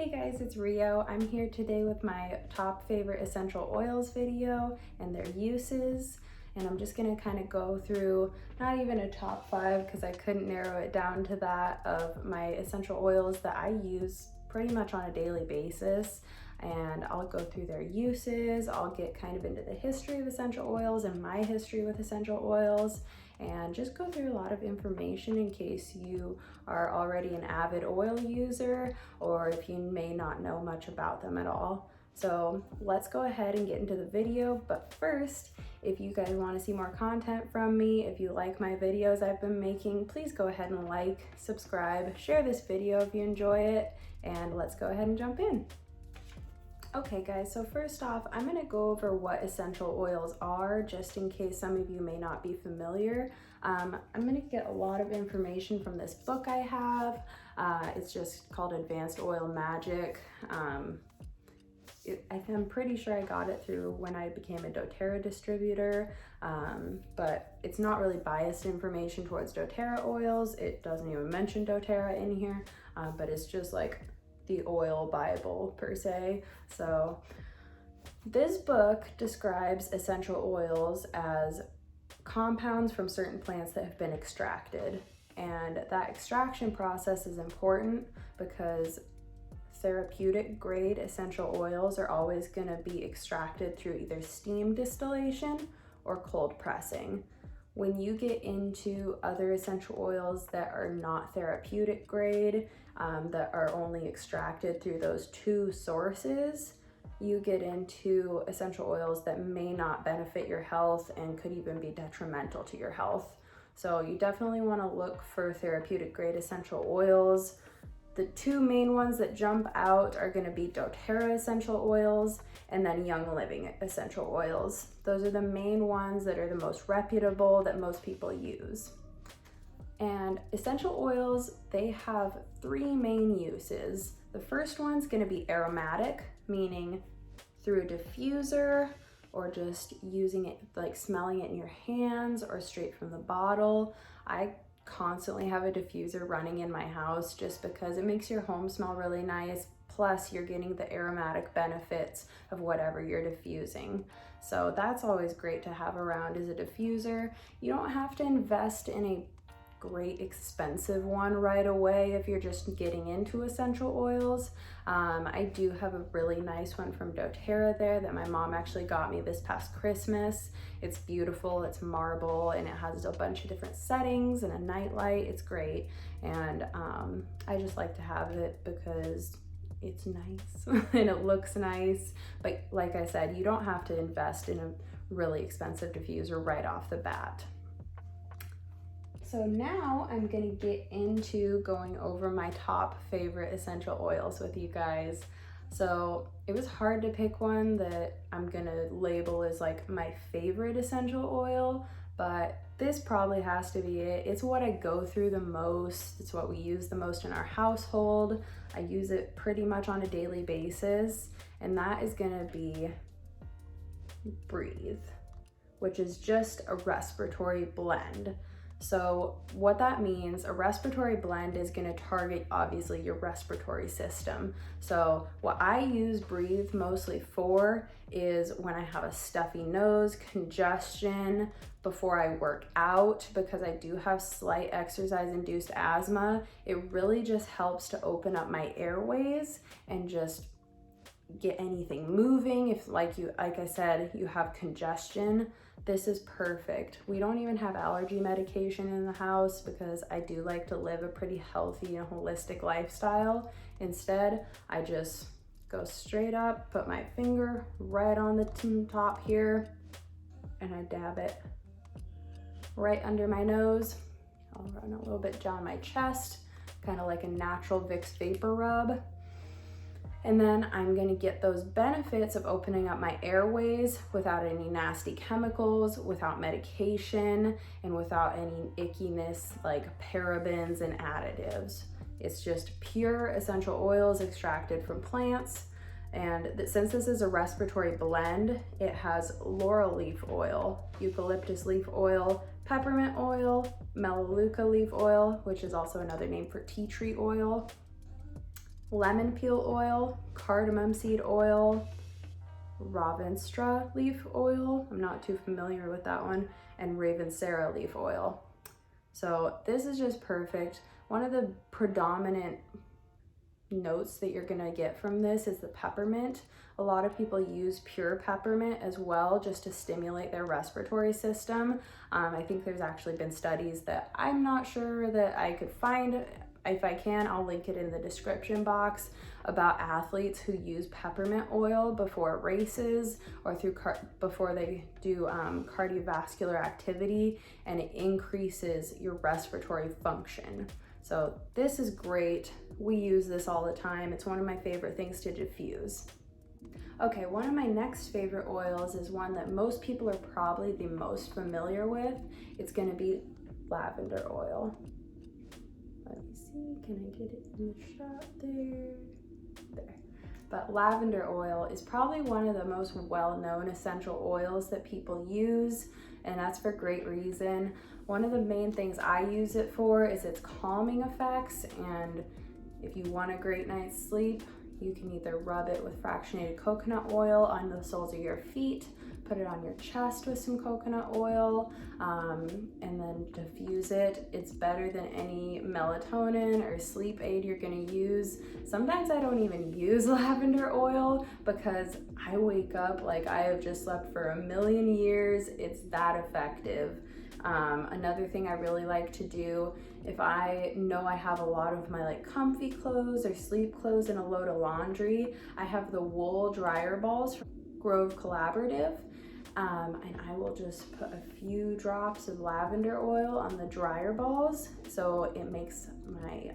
Hey guys, it's Rio. I'm here today with my top favorite essential oils video and their uses. And I'm just gonna kind of go through, not even a top 5 because I couldn't narrow it down to that, of my essential oils that I use pretty much on a daily basis. And I'll go through their uses. I'll get kind of into the history of essential oils and my history with essential oils, and just go through a lot of information in case you are already an avid oil user or if you may not know much about them at all. So let's go ahead and get into the video. But first, if you guys want to see more content from me, if you like my videos I've been making, please go ahead and like, subscribe, share this video if you enjoy it, and let's go ahead and jump in. Okay guys, so first off, I'm going to go over what essential oils are, just in case some of you may not be familiar. I'm going to get a lot of information from this book I have. It's just called Advanced Oil Magic. I'm pretty sure I got it through when I became a doTERRA distributor, but it's not really biased information towards doTERRA oils. It doesn't even mention doTERRA in here, but it's just like the oil Bible per se. So this book describes essential oils as compounds from certain plants that have been extracted. And that extraction process is important because therapeutic grade essential oils are always going to be extracted through either steam distillation or cold pressing. When you get into other essential oils that are not therapeutic grade, that are only extracted through those two sources, you get into essential oils that may not benefit your health and could even be detrimental to your health. So you definitely want to look for therapeutic grade essential oils. The two main ones that jump out are going to be doTERRA essential oils and then Young Living essential oils. Those are the main ones that are the most reputable that most people use. And essential oils, they have 3 main uses. The first one's going to be aromatic, meaning through a diffuser or just using it, like smelling it in your hands or straight from the bottle. I constantly have a diffuser running in my house just because it makes your home smell really nice, plus you're getting the aromatic benefits of whatever you're diffusing. So that's always great to have around as a diffuser. You don't have to invest in a great expensive one right away if you're just getting into essential oils. I do have a really nice one from doTERRA there that my mom actually got me this past Christmas. It's beautiful, it's marble, and it has a bunch of different settings and a night light. It's great, and I just like to have it because it's nice and it looks nice. But like I said, you don't have to invest in a really expensive diffuser right off the bat. So now I'm gonna get into going over my top favorite essential oils with you guys. So it was hard to pick one that I'm gonna label as like my favorite essential oil, but this probably has to be it. It's what I go through the most. It's what we use the most in our household. I use it pretty much on a daily basis, and that is gonna be Breathe, which is just a respiratory blend. So what that means, a respiratory blend is going to target obviously your respiratory system. So what I use Breathe mostly for is when I have a stuffy nose, congestion, before I work out, because I do have slight exercise-induced asthma. It really just helps to open up my airways and just get anything moving. If like I said, you have congestion, this is perfect. We don't even have allergy medication in the house because I do like to live a pretty healthy and holistic lifestyle. Instead, I just go straight up, put my finger right on the top here, and I dab it right under my nose. I'll run a little bit down my chest, kind of like a natural Vicks vapor rub. And then I'm gonna get those benefits of opening up my airways without any nasty chemicals, without medication, and without any ickiness like parabens and additives. It's just pure essential oils extracted from plants. And since this is a respiratory blend, it has laurel leaf oil, eucalyptus leaf oil, peppermint oil, melaleuca leaf oil, which is also another name for tea tree oil, lemon peel oil, cardamom seed oil, Ravenstra leaf oil, I'm not too familiar with that one, and Ravensara leaf oil. So this is just perfect. One of the predominant notes that you're gonna get from this is the peppermint. A lot of people use pure peppermint as well, just to stimulate their respiratory system. I think there's actually been studies that I'm not sure that I could find. If I can, I'll link it in the description box, about athletes who use peppermint oil before races or before they do cardiovascular activity, and it increases your respiratory function. So this is great. We use this all the time. It's one of my favorite things to diffuse. Okay, one of my next favorite oils is one that most people are probably the most familiar with. It's gonna be lavender oil. Let me see, can I get it in the shot there? There. But lavender oil is probably one of the most well-known essential oils that people use, and that's for great reason. One of the main things I use it for is its calming effects, and if you want a great night's sleep, you can either rub it with fractionated coconut oil on the soles of your feet, put it on your chest with some coconut oil, and then diffuse it. It's better than any melatonin or sleep aid you're gonna use. Sometimes I don't even use lavender oil because I wake up like I have just slept for a million years. It's that effective. Another thing I really like to do, if I know I have a lot of my like comfy clothes or sleep clothes and a load of laundry, I have the wool dryer balls from Grove Collaborative, and I will just put a few drops of lavender oil on the dryer balls, so it makes my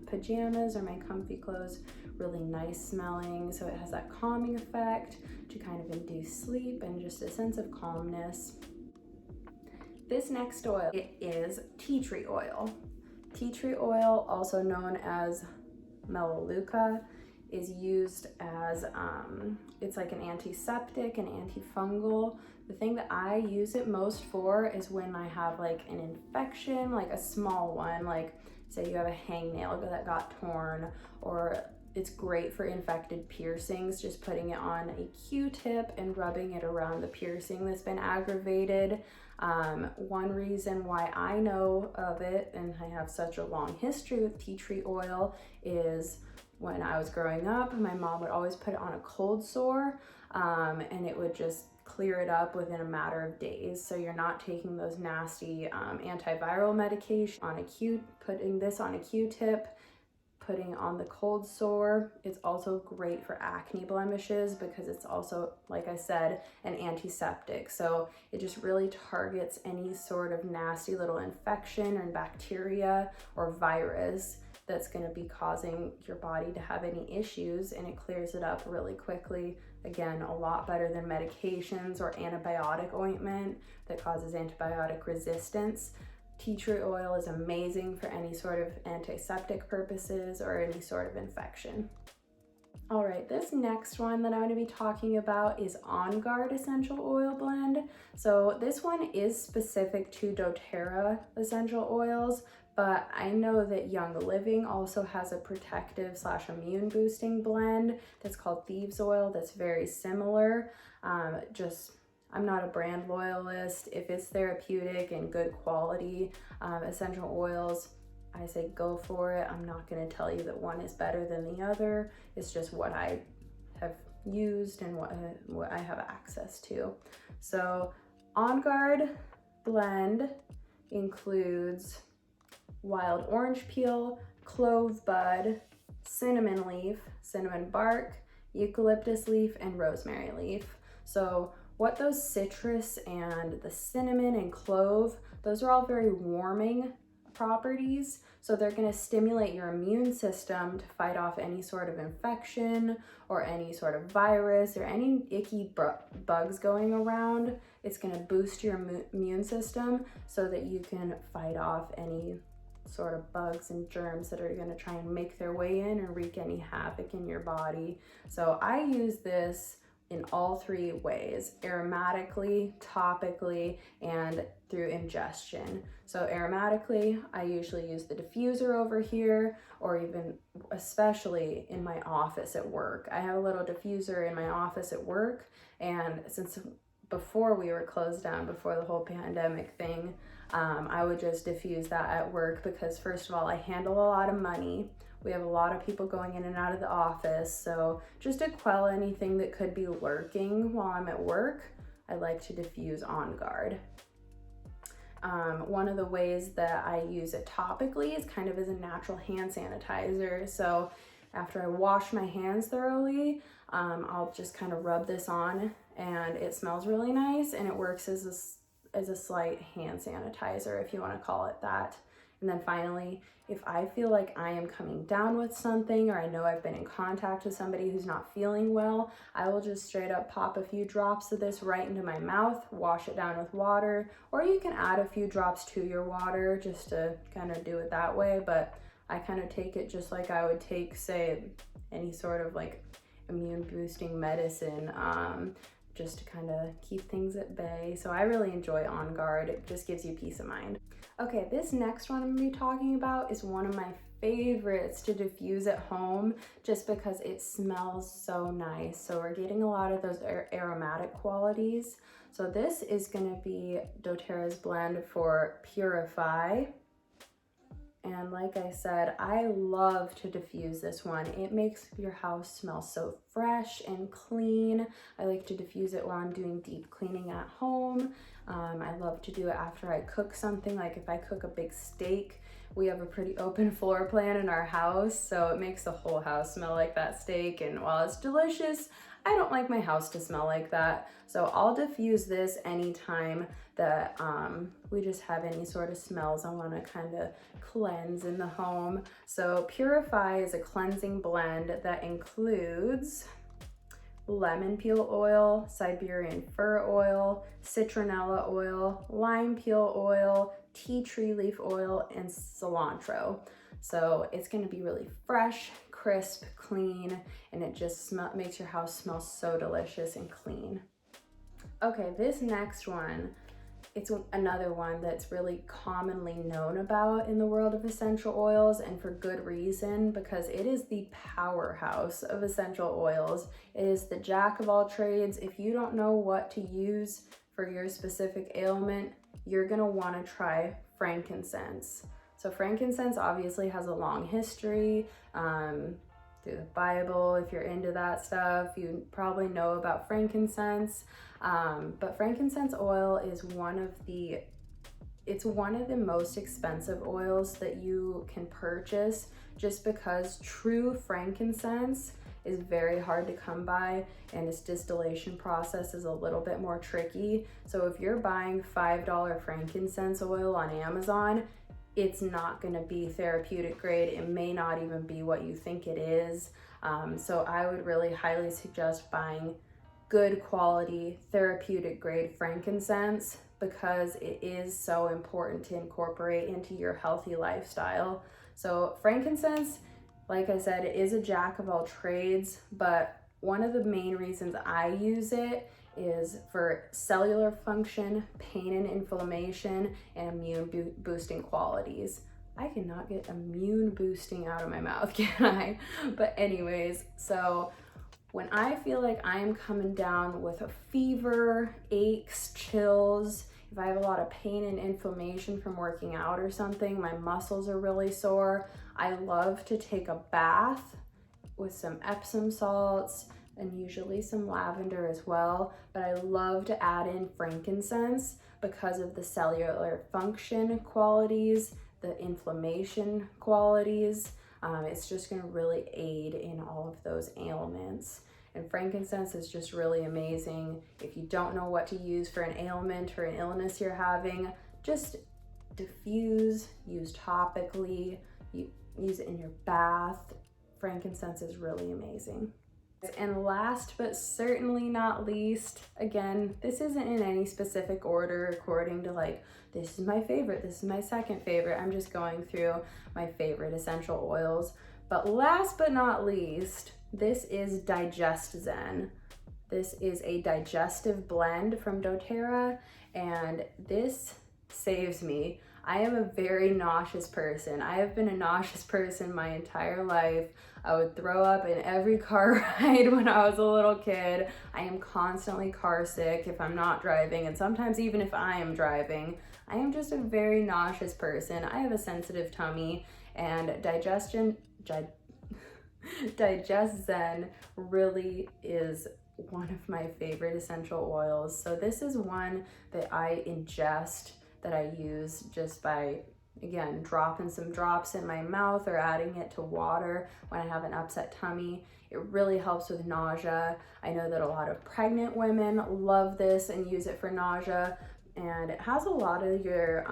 pajamas or my comfy clothes really nice smelling, so it has that calming effect to kind of induce sleep and just a sense of calmness. This next oil, it is tea tree oil. Tea tree oil, also known as melaleuca, is used as, it's like an antiseptic and antifungal. The thing that I use it most for is when I have like an infection, like a small one, like say you have a hangnail that got torn, or it's great for infected piercings, just putting it on a Q-tip and rubbing it around the piercing that's been aggravated. One reason why I know of it and I have such a long history with tea tree oil is when I was growing up, my mom would always put it on a cold sore, and it would just clear it up within a matter of days. So you're not taking those nasty antiviral medication on putting this on a Q-tip, putting on the cold sore. It's also great for acne blemishes because it's also, like I said, an antiseptic. So it just really targets any sort of nasty little infection or bacteria or virus that's going to be causing your body to have any issues, and it clears it up really quickly. Again, a lot better than medications or antibiotic ointment that causes antibiotic resistance. Tea tree oil is amazing for any sort of antiseptic purposes or any sort of infection. All right, this next one that I'm going to be talking about is Onguard Essential Oil Blend. So this one is specific to doTERRA essential oils, but I know that Young Living also has a protective / immune boosting blend that's called Thieves Oil that's very similar. I'm not a brand loyalist. If it's therapeutic and good quality essential oils, I say go for it. I'm not going to tell you that one is better than the other. It's just what I have used and what I have access to. So Onguard Blend includes wild orange peel, clove bud, cinnamon leaf, cinnamon bark, eucalyptus leaf, and rosemary leaf. So what those citrus and the cinnamon and clove, those are all very warming properties. So they're going to stimulate your immune system to fight off any sort of infection or any sort of virus or any icky bugs going around. It's going to boost your immune system so that you can fight off any sort of bugs and germs that are going to try and make their way in and wreak any havoc in your body. So I use this in all three ways: aromatically, topically, and through ingestion. So aromatically, I usually use the diffuser over here, or even especially in my office at work. I have a little diffuser in my office at work, and since before we were closed down, before the whole pandemic thing, I would just diffuse that at work because, first of all, I handle a lot of money. We have a lot of people going in and out of the office, so just to quell anything that could be lurking while I'm at work, I like to diffuse Onguard. One of the ways that I use it topically is kind of as a natural hand sanitizer. So after I wash my hands thoroughly, I'll just kind of rub this on, and it smells really nice, and it works as a slight hand sanitizer, if you want to call it that. And then finally, if I feel like I am coming down with something, or I know I've been in contact with somebody who's not feeling well, I will just straight up pop a few drops of this right into my mouth, wash it down with water, or you can add a few drops to your water just to kind of do it that way. But I kind of take it just like I would take, say, any sort of like immune boosting medicine, just to kind of keep things at bay. So I really enjoy Onguard. It just gives you peace of mind. Okay, this next one I'm gonna be talking about is one of my favorites to diffuse at home just because it smells so nice. So we're getting a lot of those aromatic qualities. So this is gonna be doTERRA's blend for Purify. And like I said, I love to diffuse this one. It makes your house smell so fresh and clean. I like to diffuse it while I'm doing deep cleaning at home. I love to do it after I cook something, like if I cook a big steak. We have a pretty open floor plan in our house, so it makes the whole house smell like that steak. And while it's delicious, I don't like my house to smell like that. So I'll diffuse this anytime that we just have any sort of smells I want to kind of cleanse in the home. So Purify is a cleansing blend that includes lemon peel oil, Siberian fir oil, citronella oil, lime peel oil, tea tree leaf oil, and cilantro. So it's going to be really fresh, crisp, clean, and it just makes your house smell so delicious and clean. Okay, this next one, it's another one that's really commonly known about in the world of essential oils, and for good reason, because it is the powerhouse of essential oils. It is the jack of all trades. If you don't know what to use for your specific ailment, you're gonna wanna try frankincense. So frankincense obviously has a long history through the Bible. If you're into that stuff, you probably know about frankincense. But frankincense oil is one of the most expensive oils that you can purchase, just because true frankincense is very hard to come by, and its distillation process is a little bit more tricky. So if you're buying $5 frankincense oil on Amazon, it's not going to be therapeutic grade. It may not even be what you think it is. So I would really highly suggest buying good quality therapeutic grade frankincense, because it is so important to incorporate into your healthy lifestyle. So frankincense, like I said, it is a jack of all trades, but one of the main reasons I use it is for cellular function, pain and inflammation, and immune boosting qualities. I cannot get immune boosting out of my mouth, can I? But anyways, so when I feel like I am coming down with a fever, aches, chills, if I have a lot of pain and inflammation from working out or something, my muscles are really sore, I love to take a bath with some Epsom salts and usually some lavender as well. But I love to add in frankincense because of the cellular function qualities, the inflammation qualities. It's just going to really aid in all of those ailments. And frankincense is just really amazing. If you don't know what to use for an ailment or an illness you're having, just diffuse, use topically, use it in your bath. Frankincense is really amazing. And last but certainly not least, again, this isn't in any specific order according to like, this is my favorite, this is my second favorite. I'm just going through my favorite essential oils. But last but not least, this is Digestion. This is a digestive blend from doTERRA, and this saves me. I am a very nauseous person. I have been a nauseous person my entire life. I would throw up in every car ride when I was a little kid. I am constantly car sick if I'm not driving, and sometimes even if I am driving. I am just a very nauseous person. I have a sensitive tummy, and Digestion really is one of my favorite essential oils. So this is one that I ingest, that I use just by, again, dropping some drops in my mouth or adding it to water when I have an upset tummy. It really helps with nausea. I know that a lot of pregnant women love this and use it for nausea, and it has a lot of your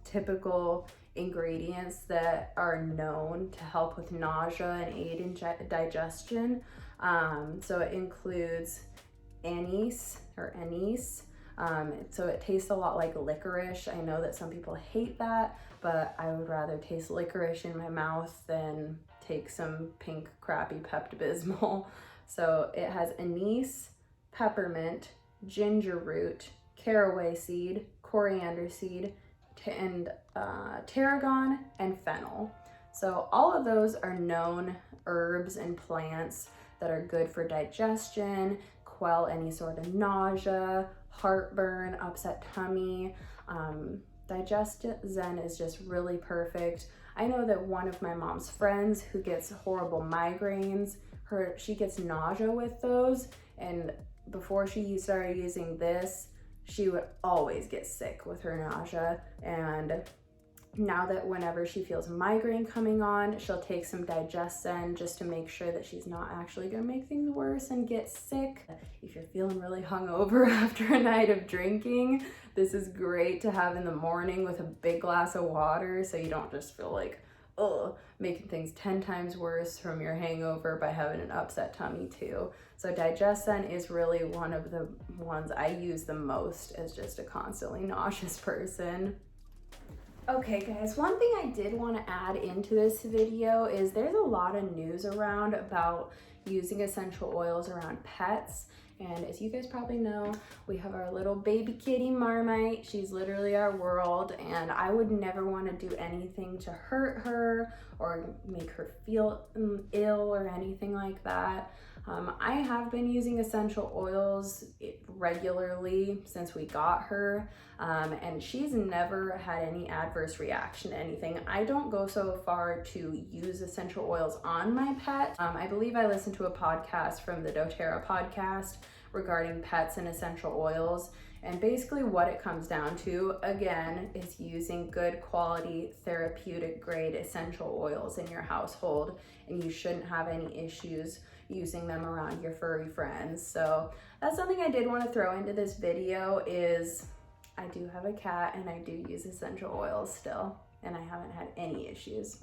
typical ingredients that are known to help with nausea and aid in digestion. So it includes anise. So it tastes a lot like licorice. I know that some people hate that, but I would rather taste licorice in my mouth than take some pink crappy Pepto-Bismol. So it has anise, peppermint, ginger root, caraway seed, coriander seed, and tarragon and fennel. So all of those are known herbs and plants that are good for digestion, quell any sort of nausea, heartburn, upset tummy. Digestion is just really perfect. I know that one of my mom's friends who gets horrible migraines, she gets nausea with those, and before she started using this, she would always get sick with her nausea. And now that whenever she feels a migraine coming on, she'll take some Digestion just to make sure that she's not actually gonna make things worse and get sick. If you're feeling really hungover after a night of drinking, this is great to have in the morning with a big glass of water, so you don't just feel like, making things 10 times worse from your hangover by having an upset tummy too. So Digestion is really one of the ones I use the most as just a constantly nauseous person. Okay guys, one thing I did want to add into this video is there's a lot of news around about using essential oils around pets. And as you guys probably know, we have our little baby kitty Marmite. She's literally our world, and I would never want to do anything to hurt her or make her feel ill or anything like that. I have been using essential oils regularly since we got her, and she's never had any adverse reaction to anything. I don't go so far to use essential oils on my pet. I believe I listened to a podcast from the doTERRA podcast regarding pets and essential oils, and basically what it comes down to, again, is using good quality therapeutic grade essential oils in your household, and you shouldn't have any issues using them around your furry friends. So that's something I did want to throw into this video, is I do have a cat and I do use essential oils still, and I haven't had any issues.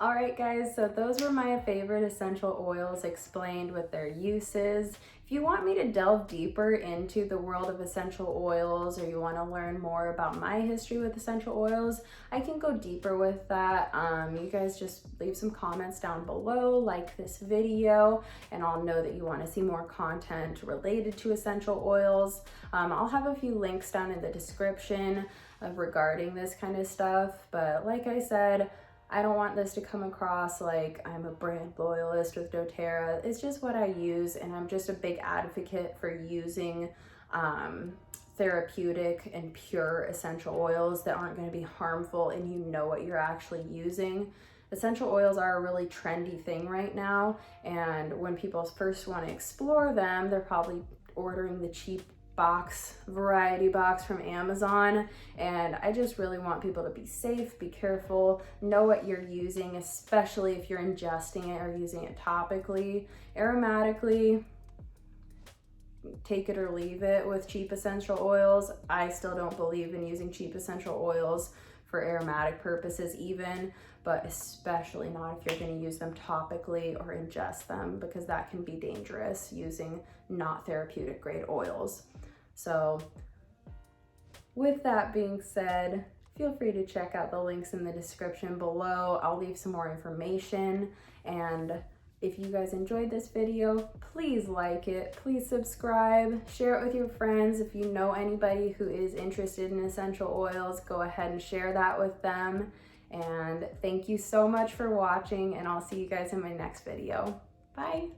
All right guys, so those were my favorite essential oils explained with their uses. If you want me to delve deeper into the world of essential oils, or you want to learn more about my history with essential oils, I can go deeper with that. You guys just leave some comments down below, like this video, and I'll know that you want to see more content related to essential oils. I'll have a few links down in the description regarding this kind of stuff, but like I said, I don't want this to come across like I'm a brand loyalist with doTERRA. It's just what I use, and I'm just a big advocate for using therapeutic and pure essential oils that aren't going to be harmful, and you know what you're actually using. Essential oils are a really trendy thing right now, and when people first want to explore them, they're probably ordering the cheap variety box from Amazon, and I just really want people to be safe, be careful, know what you're using, especially if you're ingesting it or using it topically. Aromatically, take it or leave it with cheap essential oils. I still don't believe in using cheap essential oils for aromatic purposes even, but especially not if you're going to use them topically or ingest them, because that can be dangerous using not therapeutic grade oils. So with that being said, feel free to check out the links in the description below. I'll leave some more information, and If you guys enjoyed this video, please like it, please subscribe, share it with your friends. If you know anybody who is interested in essential oils, go ahead and share that with them. And thank you so much for watching, and I'll see you guys in my next video. Bye.